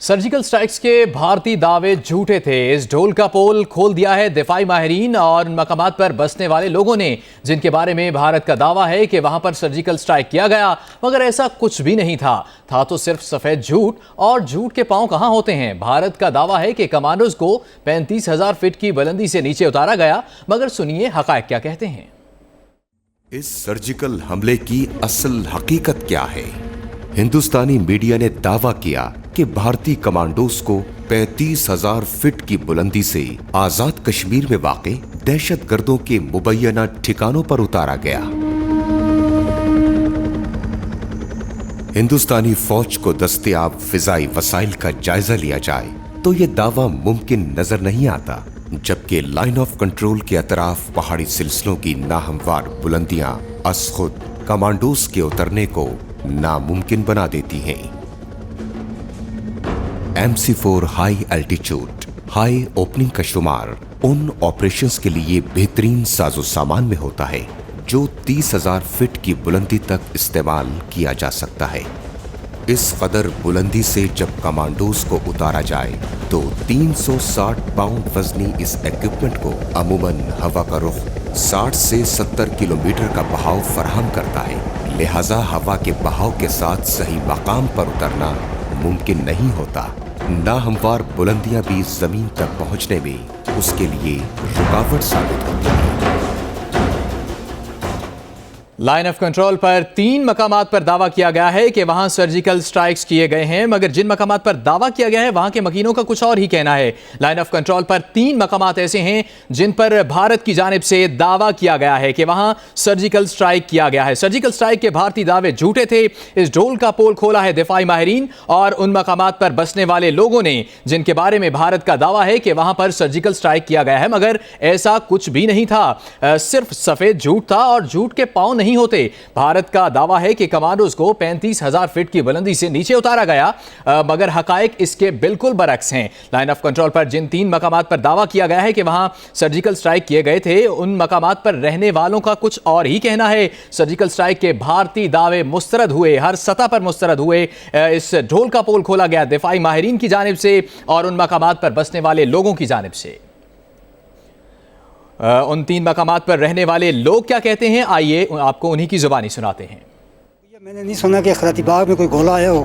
Surgical strikes के भारतीय दावे झूठे थे। इस ढोल का पोल खोल दिया है दिफाई माहिरीन और मकामात पर बसने वाले लोगों ने, जिनके बारे में भारत का दावा है कि वहां पर सर्जिकल स्ट्राइक किया गया, मगर ऐसा कुछ भी नहीं था तो सिर्फ सफेद झूठ। और झूठ के पांव कहां होते हैं? भारत का दावा है कि कमांडोज को 35,000 फीट की बुलंदी से नीचे उतारा गया, मगर सुनिए हकायक क्या कहते हैं। इस सर्जिकल हमले की असल हकीकत क्या है? हिंदुस्तानी मीडिया ने दावा किया कि भारतीय कमांडोज को 35,000 फीट की बुलंदी से आजाद कश्मीर में वाक़े दहशतगर्दों के मुबैना ठिकानों पर उतारा गया। हिंदुस्तानी फौज को दस्तयाब फिजाई वसाइल का जायजा लिया जाए तो यह दावा मुमकिन नजर नहीं आता, जबकि लाइन ऑफ कंट्रोल के अतराफ पहाड़ी सिलसिलों की नाहमवार बुलंदियां अस खुद कमांडोज के उतरने को नामुमकिन बना देती हैं। MC4 high altitude high opening का शुमार उन ऑपरेशंस के लिए बेहतरीन साजो सामान में होता है जो 30,000 फीट की बुलंदी तक इस्तेमाल किया जा सकता है। इस कदर बुलंदी से जब कमांडोज को उतारा जाए तो 360 पाउंड वजनी इस इक्विपमेंट को अमूमन हवा का रुख 60 से 70 किलोमीटर का बहाव फराहम करता है। लिहाजा हवा के बहाव के साथ सही मकाम पर उतरना मुमकिन नहीं होता। नाहमवार बुलंदियां भी जमीन तक पहुंचने में उसके लिए रुकावट साबित होती है। लाइन ऑफ कंट्रोल पर 3 मकामात पर दावा किया गया है कि वहां सर्जिकल स्ट्राइक्स किए गए हैं, मगर जिन मकामात पर दावा किया गया है वहां के मकीनों का कुछ और ही कहना है। लाइन ऑफ कंट्रोल पर 3 मकामात ऐसे हैं जिन पर भारत की जानिब से दावा किया गया है कि वहां सर्जिकल स्ट्राइक किया गया है। सर्जिकल स्ट्राइक के भारतीय दावे झूठे थे। इस ढोल का पोल खोला है दिफाई माहिरीन और उन मकामात पर बसने वाले लोगों ने, जिनके बारे में भारत का दावा है कि वहां पर सर्जिकल स्ट्राइक किया गया है, मगर ऐसा कुछ भी नहीं था। सिर्फ सफेद झूठ था और झूठ के पांव नहीं होते। भारत का दावा है कि कमांडोज को 35,000 फीट की बुलंदी से नीचे उतारा गया, मगर हकायक इसके बिल्कुल बरक्स हैं। लाइन ऑफ कंट्रोल पर जिन 3 मकामात पर दावा किया गया है कि वहां सर्जिकल स्ट्राइक किए गए थे, उन मकामात पर रहने वालों का कुछ और ही कहना है। सर्जिकल स्ट्राइक के भारतीय दावे मुस्तरद हुए, हर सतह पर मुस्तरद हुए। इस ढोल का पोल खोला गया दिफाई माहिरीन की जानिब से और उन मकामात पर बसने वाले लोगों की जानिब से। उन 3 मकामात पर रहने वाले लोग क्या कहते हैं, आइए आपको उन्हीं की जुबानी सुनाते हैं। मैंने नहीं सुना कि खराती बाग में कोई गोला आया हो।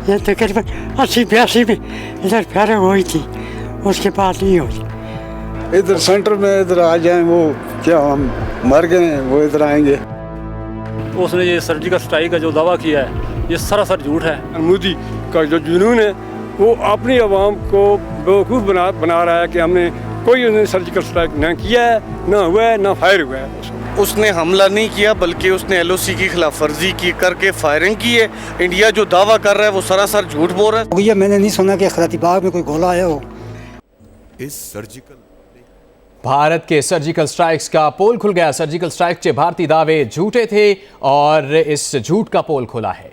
ये तकरीबन 80-82 में इधर फायरिंग हुई थी, उसके बाद नहीं हुई। इधर सेंटर में इधर आ जाए, वो क्या हम मर गए हैं, वो इधर आएंगे। उसने ये सर्जिकल स्ट्राइक का जो दावा किया है ये सरासर झूठ है। मोदी का जो जुनून है वो अपनी आवाम को बेवकूफ़ बना रहा है कि हमने कोई सर्जिकल स्ट्राइक न किया है, न हुआ है, न फायर हुआ है। उसने हमला नहीं किया बल्कि उसने LOC की खिलाफ वर्जी की करके फायरिंग की है। इंडिया जो दावा कर रहा है वो सरासर झूठ बोल रहा है। भैया मैंने नहीं सुना कि खराती बाग में कोई गोला आया हो। इस सर्जिकल भारत के सर्जिकल स्ट्राइक्स का पोल खुल गया। सर्जिकल स्ट्राइक के भारतीय दावे झूठे थे और इस झूठ का पोल खुला है।